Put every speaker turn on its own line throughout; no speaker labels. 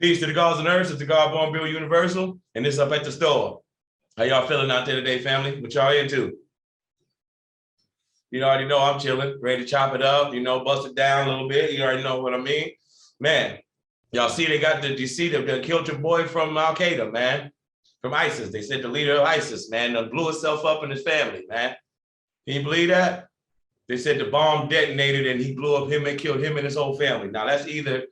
Peace to the gods and earth. It's the God Born Bill Universal, and this up at the store. How y'all feeling out there today, family? What y'all into? You already know I'm chilling, ready to chop it up, bust it down a little bit. You already know what I mean. Man, y'all see they killed your boy from Al Qaeda, man, from ISIS. They said the leader of ISIS, man, blew himself up and his family, man. Can you believe that? They said the bomb detonated and he blew up him and killed him and his whole family. Now that's either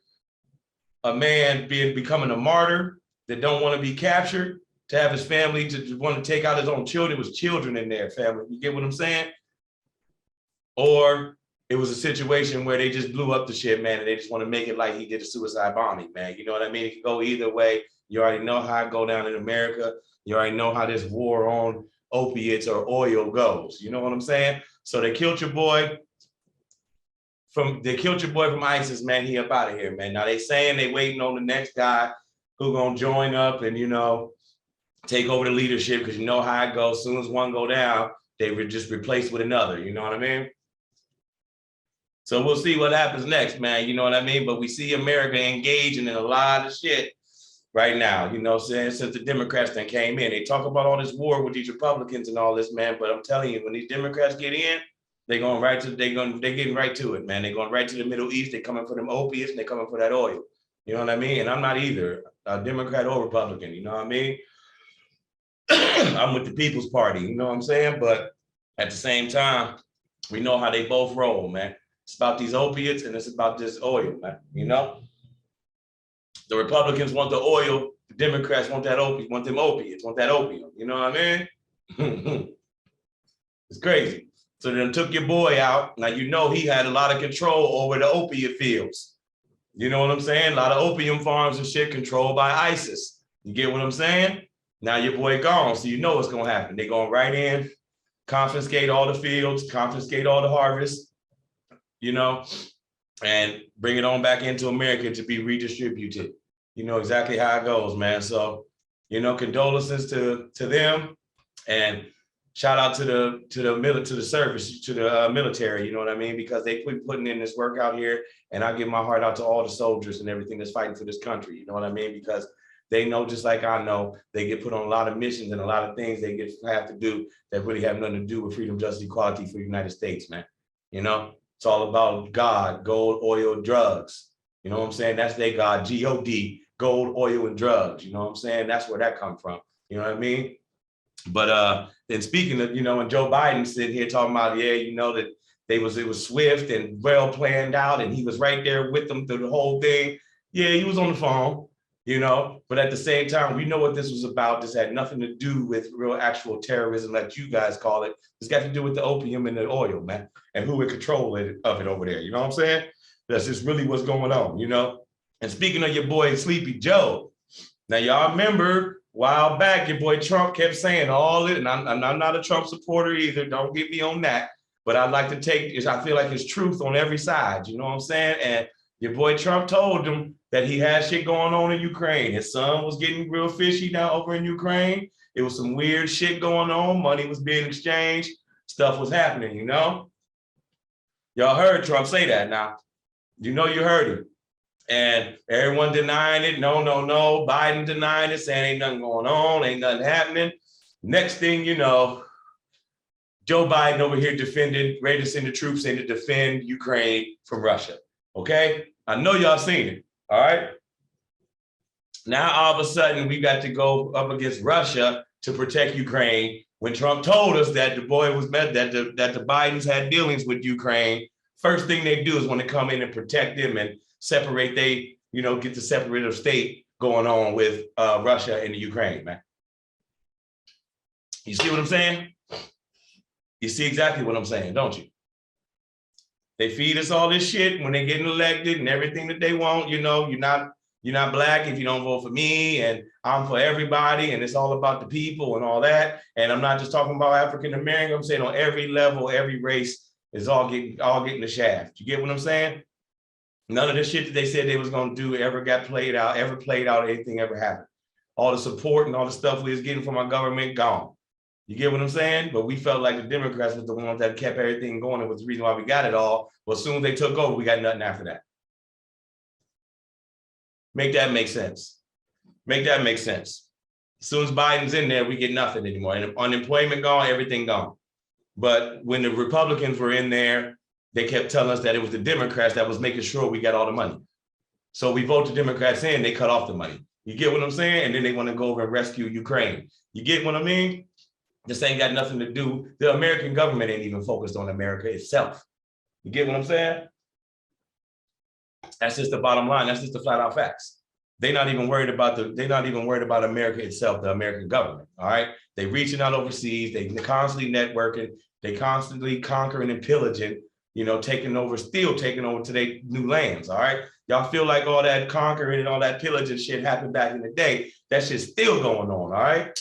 a man becoming a martyr that don't want to be captured, to have his family to want to take out his own children. It was children in their family. You get what I'm saying? Or it was a situation where they just blew up the shit, man, and they just want to make it like he did a suicide bombing, man. You know what I mean? It can go either way. You already know how it go down in America. You already know how this war on opiates or oil goes. You know what I'm saying? So they killed your boy from ISIS, man. He up out of here, man. Now they saying they waiting on the next guy who gonna join up and take over the leadership, because you know how it goes. As soon as one go down, they would just replace with another. You know what I mean? So we'll see what happens next, man. You know what I mean? But we see America engaging in a lot of shit right now. Since the Democrats then came in, they talk about all this war with these Republicans and all this, man. But I'm telling you, when these Democrats get in, they're getting right to it, man. They're going right to the Middle East. They're coming for them opiates and they're coming for that oil. You know what I mean? And I'm not either a Democrat or Republican. You know what I mean? I'm with the People's Party. You know what I'm saying? But at the same time, we know how they both roll, man. It's about these opiates and it's about this oil, man. The Republicans want the oil. The Democrats want that opiate, want them opiates, want that opium. You know what I mean? It's crazy. So they took your boy out. Now, he had a lot of control over the opiate fields. You know what I'm saying? A lot of opium farms and shit controlled by ISIS. You get what I'm saying? Now your boy gone, so you know what's going to happen. They're going right in, confiscate all the fields, confiscate all the harvests, and bring it on back into America to be redistributed. You know exactly how it goes, man. So, condolences to them, and shout out to the service, to the military. You know what I mean? Because they putting in this work out here, and I give my heart out to all the soldiers and everything that's fighting for this country. You know what I mean? Because they know, just like I know, they get put on a lot of missions and a lot of things they have to do that really have nothing to do with freedom, justice, equality for the United States, man. It's all about God, gold, oil, drugs. You know what I'm saying? That's their God, G-O-D, gold, oil, and drugs. You know what I'm saying? That's where that come from. You know what I mean? But then speaking of, when Joe Biden sitting here talking about, that it was swift and well planned out, and he was right there with them through the whole thing. Yeah, he was on the phone. But at the same time, we know what this was about. This had nothing to do with real actual terrorism, like you guys call it. It's got to do with the opium and the oil, man, and who in control of it over there. You know what I'm saying? That's just really what's going on, And speaking of your boy, Sleepy Joe, now y'all remember a while back, your boy Trump kept saying all it, and I'm not a Trump supporter either. Don't get me on that. But I'd like to I feel like it's truth on every side. You know what I'm saying? And your boy Trump told him that he had shit going on in Ukraine. His son was getting real fishy down over in Ukraine. It was some weird shit going on. Money was being exchanged. Stuff was happening, Y'all heard Trump say that now. You heard him. And everyone denying it. No. Biden denying it, saying ain't nothing going on, ain't nothing happening. Next thing you know, Joe Biden over here ready to send the troops in to defend Ukraine from Russia. Okay? I know y'all seen it. All right. Now, all of a sudden, we got to go up against Russia to protect Ukraine, when Trump told us that the Bidens had dealings with Ukraine. First thing they do is want to come in and protect them and separate get the separative state going on with Russia and the Ukraine, man. You see what I'm saying? You see exactly what I'm saying, don't you? They feed us all this shit when they getting elected and everything that they want. You're not black if you don't vote for me, and I'm for everybody, and it's all about the people and all that. And I'm not just talking about African American. I'm saying on every level, every race is all getting the shaft. You get what I'm saying? None of the shit that they said they was gonna do ever played out, anything ever happened. All the support and all the stuff we was getting from our government gone. You get what I'm saying? But we felt like the Democrats was the ones that kept everything going. It was the reason why we got it all. But as soon as they took over, we got nothing after that. Make that make sense. Make that make sense. As soon as Biden's in there, we get nothing anymore. And unemployment gone, everything gone. But when the Republicans were in there, they kept telling us that it was the Democrats that was making sure we got all the money. So we vote the Democrats in, they cut off the money. You get what I'm saying? And then they want to go over and rescue Ukraine. You get what I mean? This ain't got nothing to do. The American government ain't even focused on America itself. You get what I'm saying? That's just the bottom line. That's just the flat out facts. They're not even worried about America itself, the American government. All right. They reaching out overseas, they constantly networking, they constantly conquering and pillaging, taking over to their new lands. All right. Y'all feel like all that conquering and all that pillaging shit happened back in the day. That shit's still going on. All right.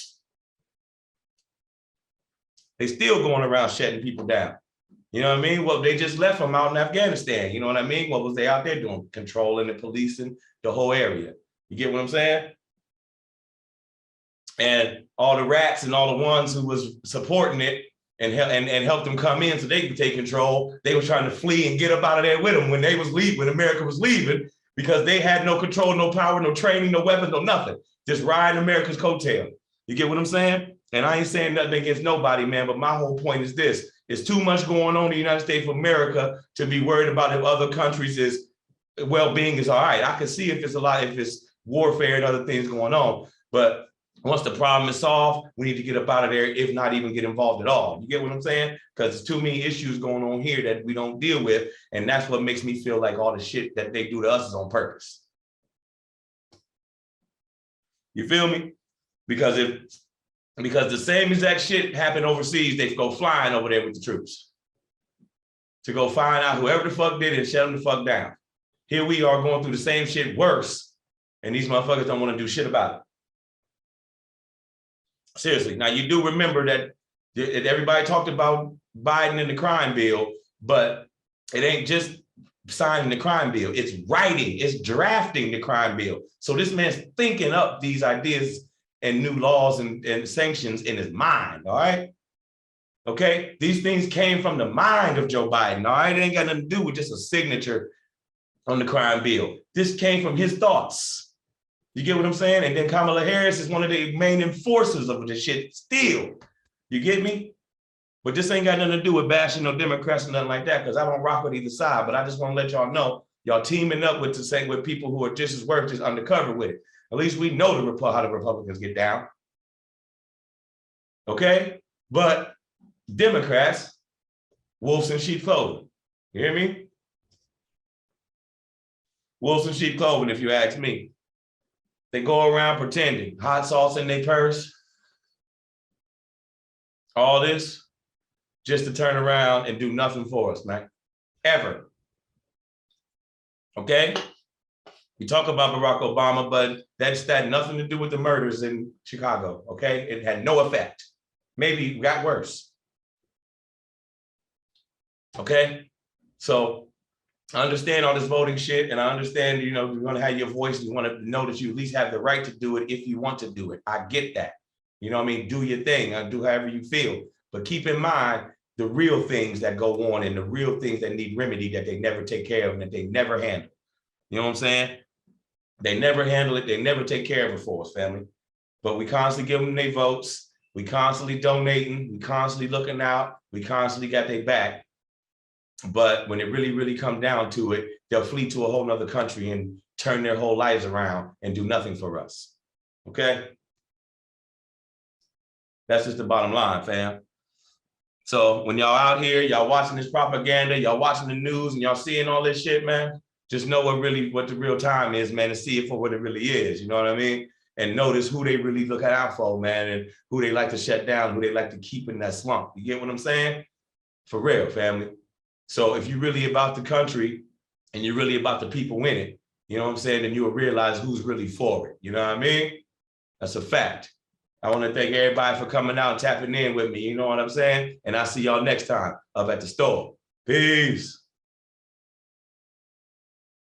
They still going around shutting people down. You know what I mean? Well, they just left from out in Afghanistan. You know what I mean? What was they out there doing? Controlling and policing the whole area. You get what I'm saying? And all the rats and all the ones who was supporting it and helped them come in so they could take control, they were trying to flee and get up out of there with them when they was leaving, when America was leaving, because they had no control, no power, no training, no weapons, no nothing. Just riding America's coattail. You get what I'm saying? And I ain't saying nothing against nobody, man, but my whole point is this. It's too much going on in the United States of America to be worried about if other countries' well-being is all right. I can see if it's warfare and other things going on. But once the problem is solved, we need to get up out of there, if not even get involved at all. You get what I'm saying? Because there's too many issues going on here that we don't deal with. And that's what makes me feel like all the shit that they do to us is on purpose. You feel me? Because the same exact shit happened overseas, they go flying over there with the troops to go find out whoever the fuck did it and shut them the fuck down. Here we are going through the same shit worse, and these motherfuckers don't want to do shit about it. Seriously. Now, you do remember that everybody talked about Biden and the crime bill, but it ain't just signing the crime bill. It's writing, it's drafting the crime bill. So this man's thinking up these ideas and new laws and sanctions in his mind, all right? Okay, these things came from the mind of Joe Biden, all right? It ain't got nothing to do with just a signature on the crime bill. This came from his thoughts. You get what I'm saying? And then Kamala Harris is one of the main enforcers of this shit still. You get me? But this ain't got nothing to do with bashing no Democrats or nothing like that, because I don't rock with either side, but I just want to let y'all know, y'all teaming up with people who are just as worth, just undercover with it. At least we know how the Republicans get down. Okay? But Democrats, wolves in sheep clothing. You hear me? Wolves in sheep clothing, if you ask me. They go around pretending, hot sauce in their purse, all this, just to turn around and do nothing for us, man. Ever. Okay? We talk about Barack Obama, but that had nothing to do with the murders in Chicago, okay? It had no effect. Maybe it got worse. Okay? So I understand all this voting shit, and I understand, you want to have your voice, you want to know that you at least have the right to do it if you want to do it. I get that. You know what I mean? Do your thing. Do however you feel. But keep in mind the real things that go on and the real things that need remedy that they never take care of and that they never handle. You know what I'm saying? They never handle it. They never take care of it for us, family. But we constantly give them their votes. We constantly donating. We constantly looking out. We constantly got their back. But when it really, really comes down to it, they'll flee to a whole nother country and turn their whole lives around and do nothing for us. Okay? That's just the bottom line, fam. So when y'all out here, y'all watching this propaganda, y'all watching the news, and y'all seeing all this shit, man, just know what the real time is, man, and see it for what it really is. You know what I mean? And notice who they really look out for, man, and who they like to shut down, who they like to keep in that slump. You get what I'm saying? For real, family. So if you're really about the country and you're really about the people in it, you know what I'm saying, then you'll realize who's really for it. You know what I mean? That's a fact. I want to thank everybody for coming out and tapping in with me. You know what I'm saying? And I'll see y'all next time up at the store. Peace.